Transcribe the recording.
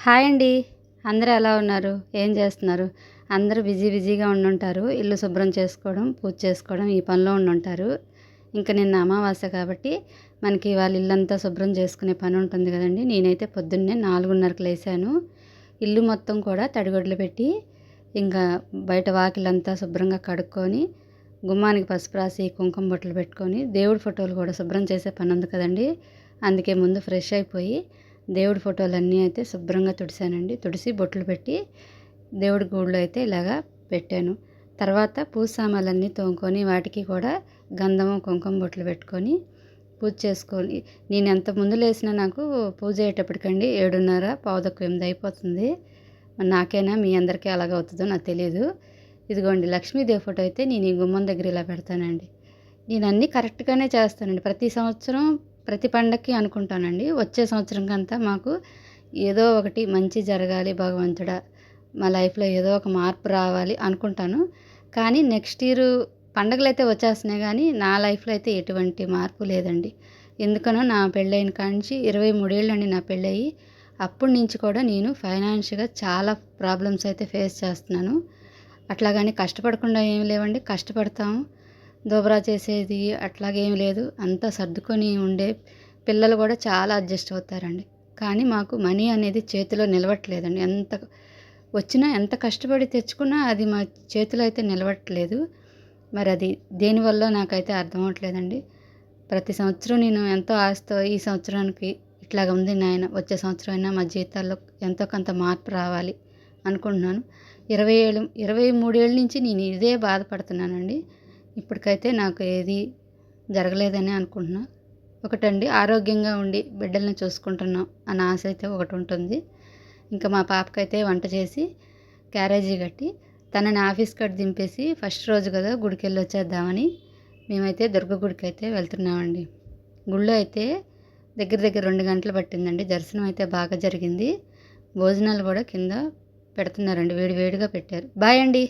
Hi అండి. అందరూ ఎలా ఉన్నారు? ఏం చేస్తున్నారు? అందరూ బిజీగా ఉండుంటారు. ఇల్లు శుభ్రం చేసుకోవడం, పూజ చేసుకోవడం ఈ పనిలో ఉండుంటారు. ఇంక నిన్న అమావాస్య కాబట్టి మనకి ఇవాళ ఇల్లంతా శుభ్రం చేసుకునే పని ఉంటుంది కదండీ! నేనైతే పొద్దున్నే 4:30కి లేసాను. ఇల్లు మొత్తం కూడా తడిగుడ్డలు పెట్టి, ఇంకా బయట వాకిలంతా శుభ్రంగా కడుక్కొని, గుమ్మానికి పసుపు రాసి, కుంకుమ బొట్లు పెట్టుకొని, దేవుడి ఫోటోలు కూడా శుభ్రం చేసే పని ఉంది కదండీ! అందుకే ముందు ఫ్రెష్ అయిపోయి దేవుడి ఫోటోలన్నీ అయితే శుభ్రంగా తుడిసానండి. తుడిసి బొట్లు పెట్టి దేవుడి గూడులో అయితే ఇలాగా పెట్టాను. తర్వాత పూజ సామాన్లన్నీ తోముకొని వాటికి కూడా గంధము, కుంకుమ బొట్లు పెట్టుకొని పూజ చేసుకొని, నేను ఎంత ముందు లేసినా నాకు పూజ అయ్యేటప్పటికండి 7:30, 7:45 అయిపోతుంది. మరి నాకేనా మీ అందరికీ అలాగే అవుతుందో నాకు తెలీదు. ఇదిగోండి లక్ష్మీదేవి ఫోటో అయితే నేను ఈ గుమ్మం దగ్గర ఇలా పెడతానండి. నేను అన్నీ కరెక్ట్గానే చేస్తానండి. ప్రతి సంవత్సరం ప్రతి పండక్కి అనుకుంటానండి, వచ్చే సంవత్సరంకంతా మాకు ఏదో ఒకటి మంచి జరగాలి భగవంతుడా, మా లైఫ్లో ఏదో ఒక మార్పు రావాలి అనుకుంటాను. కానీ నెక్స్ట్ ఇయర్ పండగలైతే వచ్చేస్తున్నాయి కానీ నా లైఫ్లో అయితే ఎటువంటి మార్పు లేదండి. ఎందుకనో నా పెళ్ళైన కాడ్నుంచి 23 ఏళ్ళండి నా పెళ్ళయి. అప్పటి నుంచి కూడా నేను ఫైనాన్షియల్‌గా చాలా ప్రాబ్లమ్స్ అయితే ఫేస్ చేస్తున్నాను. అట్లాగని కష్టపడకుండా ఏమి లేవండి, కష్టపడతాము. దోబరా చేసేది అట్లాగేమి లేదు. అంతా సర్దుకొని ఉండే పిల్లలు కూడా చాలా అడ్జస్ట్ అవుతారండి. కానీ మాకు మనీ అనేది చేతిలో నిలవట్లేదండి. ఎంత వచ్చినా, ఎంత కష్టపడి తెచ్చుకున్నా అది మా చేతిలో అయితే నిలవట్లేదు. మరి అది దేనివల్లో నాకైతే అర్థం అవ్వట్లేదండి. ప్రతి సంవత్సరం నేను ఎంతో ఆశతో ఈ సంవత్సరానికి ఇట్లాగ ఉంది నాయన, వచ్చే సంవత్సరం అయినా మా జీవితాల్లో ఎంతో కొంత మార్పు రావాలి అనుకుంటున్నాను. 23 ఏళ్ళ నుంచి నేను ఇదే బాధపడుతున్నానండి. ఇప్పటికైతే నాకు ఏది జరగలేదని అనుకుంటున్నా. ఒకటండి, ఆరోగ్యంగా ఉండి బిడ్డల్ని చూసుకుంటున్నాం అన్న ఆశ అయితే ఒకటి ఉంటుంది. ఇంకా మా పాపకైతే వంట చేసి క్యారేజీ కట్టి తనని ఆఫీస్ కట్ దింపేసి ఫస్ట్ రోజు కదా గుడికెళ్ళి వచ్చేద్దామని మేమైతే దుర్గ గుడికి అయితే వెళ్తున్నామండి. గుళ్ళో అయితే దగ్గర 2 గంటలు పట్టిందండి. దర్శనం అయితే బాగా జరిగింది. భోజనాలు కూడా కింద పెడుతున్నారండి, వేడిగా పెట్టారు. బాయ్ అండి.